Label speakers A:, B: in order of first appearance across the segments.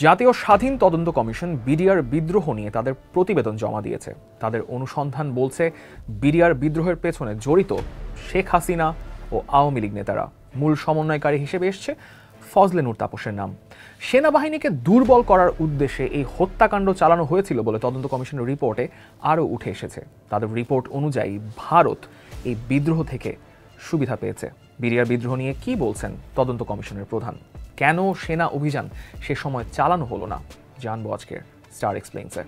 A: জাতীয় স্বাধীন তদন্ত কমিশন বিডিআর বিদ্রোহ নিয়ে তাদের প্রতিবেদন জমা দিয়েছে। তাদের অনুসন্ধান বলছে বিডিআর বিদ্রোহের পেছনে জড়িত শেখ হাসিনা ও আওয়ামী লীগ নেতারা। মূল সমন্বয়কারী হিসেবে এসছে ফজলে নূর তাপসের নাম। সেনাবাহিনীকে দুর্বল করার উদ্দেশ্যে এই হত্যাকাণ্ড চালানো হয়েছিল বলে তদন্ত কমিশনের রিপোর্টে আরও উঠে এসেছে। তাদের রিপোর্ট অনুযায়ী ভারত এই বিদ্রোহ থেকে সুবিধা পেয়েছে। বিডিআর বিদ্রোহ নিয়ে কি বলছেন তদন্ত কমিশনের প্রধান? কেন সেনা অভিযান সে সময় চালানো হলো না, জানবো আজকের স্টার এক্সপ্লেইনসে।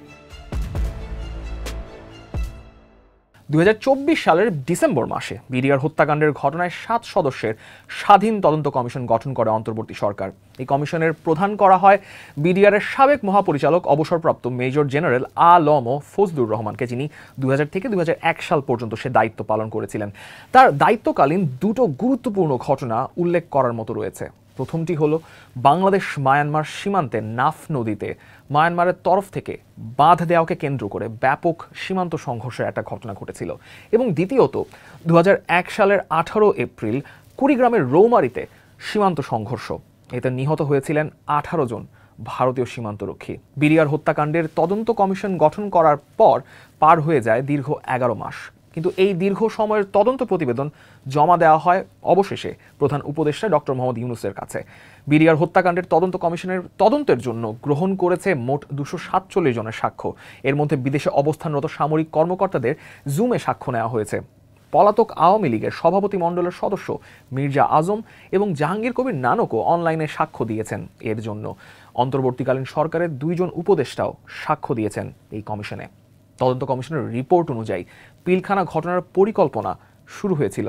A: 2024 সালের ডিসেম্বর মাসে বিডিআর হত্যাকাণ্ডের ঘটনায় 7 সদস্যের স্বাধীন তদন্ত কমিশন গঠন করে অন্তর্বর্তী সরকার। এই কমিশনের প্রধান করা হয় বিডিআরের সাবেক মহাপরিচালক অবসরপ্রাপ্ত মেজর জেনারেল আলম ফজলুর রহমানকে, যিনি 2000 থেকে 2001 সাল পর্যন্ত সে দায়িত্ব পালন করেছিলেন। তার দায়িত্বকালীন দুটো গুরুত্বপূর্ণ ঘটনা উল্লেখ করার মতো রয়েছে। প্রথমটি হলো বাংলাদেশ মায়ানমার সীমান্তে নাফ নদীতে মায়ানমারের তরফ থেকে বাঁধ দেওয়াকে কেন্দ্র করে ব্যাপক সীমান্ত সংঘর্ষের একটা ঘটনা ঘটেছিল। এবং দ্বিতীয়ত 2001 সালের 18 এপ্রিল কুড়িগ্রামের রৌমারীতে সীমান্ত সংঘর্ষ। এতে নিহত হয়েছিলেন 18 জন ভারতীয় সীমান্তরক্ষী। বিডিআর হত্যাকাণ্ডের তদন্ত কমিশন গঠন করার পর পার হয়ে যায় দীর্ঘ 11 মাস। কিন্তু এই দীর্ঘ সময়ের তদন্ত প্রতিবেদন জমা দেওয়া হয় অবশেষে প্রধান উপদেষ্টা ডক্টর মোহাম্মদ ইউনূসের কাছে। বিডিআর হত্যাকাণ্ডের তদন্ত কমিশনের তদন্তের জন্য গ্রহণ করেছে মোট 247 জনের সাক্ষ্য। এর মধ্যে বিদেশে অবস্থানরত সামরিক কর্মকর্তাদের জুমে সাক্ষ্য নেওয়া হয়েছে। পলাতক আওয়ামী লীগের সভাপতি মণ্ডলের সদস্য মির্জা আজম এবং জাহাঙ্গীর কবির নানকও অনলাইনে সাক্ষ্য দিয়েছেন। এর জন্য অন্তর্বর্তীকালীন সরকারের 2 জন উপদেষ্টাও সাক্ষ্য দিয়েছেন এই কমিশনে। তদন্ত কমিশনের রিপোর্ট অনুযায়ী পিলখানা ঘটনার পরিকল্পনা শুরু হয়েছিল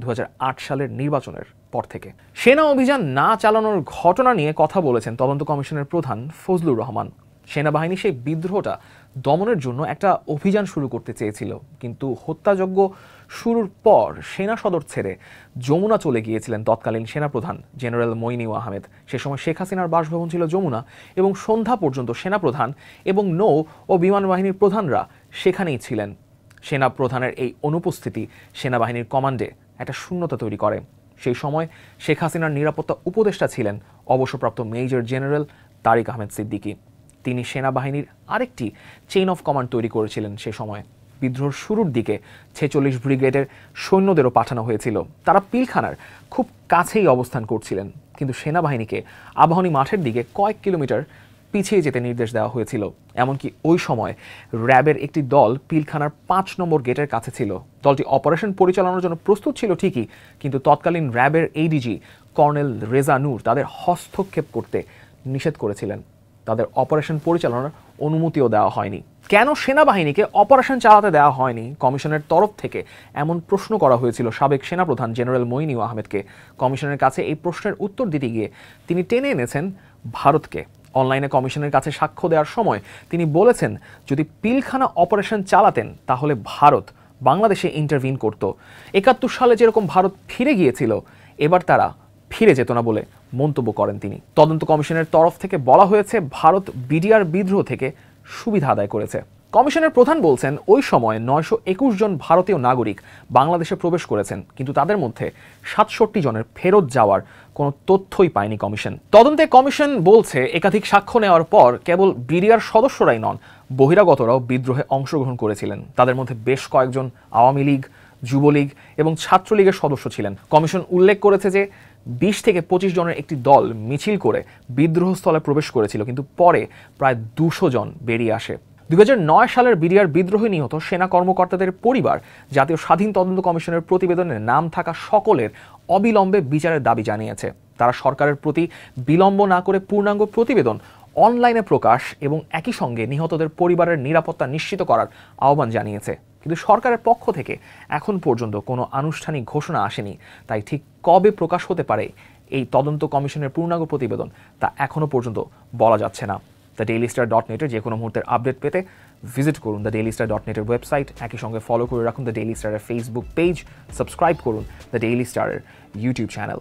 A: 2008 সালের নির্বাচনের পর থেকে। সেনা অভিযান না চালানোর ঘটনা নিয়ে কথা বলেছেন তদন্ত কমিশনের প্রধান ফজলুর রহমান। সেনাবাহিনী সেই বিদ্রোহটা দমনের জন্য একটা অভিযান শুরু করতে চেয়েছিল, কিন্তু হত্যাযজ্ঞ শুরুর পর সেনা সদর ছেড়ে যমুনা চলে গিয়েছিলেন তৎকালীন সেনাপ্রধান জেনারেল মইনিউ আহমেদ। সে সময় শেখ হাসিনার বাসভবন ছিল যমুনা এবং সন্ধ্যা পর্যন্ত সেনাপ্রধান এবং নৌ ও বিমান বাহিনীর প্রধানরা সেখানেই ছিলেন। সেনাপ্রধানের এই অনুপস্থিতি সেনাবাহিনীর কমান্ডে একটা শূন্যতা তৈরি করে। সেই সময় শেখ হাসিনার নিরাপত্তা উপদেষ্টা ছিলেন অবসরপ্রাপ্ত মেজর জেনারেল তারিক আহমেদ সিদ্দিকী। তিনি সেনাবাহিনীর আরেকটি চেইন অফ কমান্ড তৈরি করেছিলেন। সে সময় বিদ্রোহের শুরুর দিকে 46 ব্রিগেডের সৈন্যদেরও পাঠানো হয়েছিল। তারা পিলখানার খুব কাছেই অবস্থান করছিলেন, কিন্তু সেনাবাহিনীকে আবাহনী মাঠের দিকে কয়েক কিলোমিটার পিছিয়ে যেতে নির্দেশ দেওয়া হয়েছিল। এমনকি ওই সময় র্যাবের একটি দল পিলখানার 5 নম্বর গেটের কাছে ছিল। দলটি অপারেশন পরিচালনার জন্য প্রস্তুত ছিল ঠিকই, কিন্তু তৎকালীন র্যাবের এডিজি কর্নেল রেজা নূর তাদের হস্তক্ষেপ করতে নিষেধ করেছিলেন। তাদের অপারেশন পরিচালনার অনুমতিও দেওয়া হয়নি। কেন সেনাবাহিনীকে অপারেশন চালাতে দেওয়া হয়নি কমিশনের তরফ থেকে এমন প্রশ্ন করা হয়েছিল সাবেক সেনাপ্রধান জেনারেল মইনিউ আহমেদকে। কমিশনের কাছে এই প্রশ্নের উত্তর দিতে গিয়ে তিনি টেনে এনেছেন ভারতকে। অনলাইনে কমিশনের কাছে সাক্ষ্য দেওয়ার সময় তিনি বলেছেন, যদি পিলখানা অপারেশন চালাতেন তাহলে ভারত বাংলাদেশে ইন্টারভিন করত। 71 সালে যেরকম ভারত ফিরে গিয়েছিল, এবার তারা ফিরে যেত না বলে মন্তব্য করেন তিনি। তদন্ত কমিশনের তরফ থেকে বলা হয়েছে ভারত বিডিআর বিদ্রোহ থেকে সুবিধা আদায় করেছে। কমিশনের প্রধান বলছেন, ওই সময় 921 জন ভারতীয় নাগরিক বাংলাদেশে প্রবেশ করেছেন, কিন্তু তাদের মধ্যে 67 জনের ফেরত যাওয়ার কোনো তথ্যই পায়নি কমিশন। তদন্তে কমিশন বলছে, একাধিক সাক্ষ্য নেওয়ার পর কেবল বিডিআর সদস্যরাই নন, বহিরাগতরাও বিদ্রোহে অংশগ্রহণ করেছিলেন। তাদের মধ্যে বেশ কয়েকজন আওয়ামী লীগ, যুবলীগ এবং ছাত্রলীগের সদস্য ছিলেন। কমিশন উল্লেখ করেছে যে 20 থেকে 25 জনের একটি দল মিছিল করে বিদ্রোহস্থলে প্রবেশ করেছিল, কিন্তু পরে প্রায় 200 জন বেরিয়ে আসে। 2009 সালের বিডিআর বিদ্রোহে নিহত সেনা কর্মকর্তাদের পরিবার জাতীয় স্বাধীন তদন্ত কমিশনের প্রতিবেদনে নাম থাকা সকলের অবিলম্বে বিচারের দাবি জানিয়েছে। তারা সরকারের প্রতি বিলম্ব না করে পূর্ণাঙ্গ প্রতিবেদন অনলাইনে প্রকাশ এবং একই সঙ্গে নিহতদের পরিবারের নিরাপত্তা নিশ্চিত করার আহ্বান জানিয়েছে। কিন্তু সরকারের পক্ষ থেকে এখন পর্যন্ত কোনো আনুষ্ঠানিক ঘোষণা আসেনি। তাই ঠিক কবে প্রকাশ হতে পারে এই তদন্ত কমিশনের পূর্ণাঙ্গ প্রতিবেদন তা এখনও পর্যন্ত বলা যাচ্ছে না। thedailystar.net যে কোনো মুহূর্তের আপডেট পেতে ভিজিট করুন thedailystar.net ওয়েবসাইট। একই সঙ্গে ফলো করে রাখুন দ্য ডেইলি স্টারের ফেসবুক পেজ, সাবস্ক্রাইব করুন দ্য ডেইলি স্টারের ইউটিউব চ্যানেল।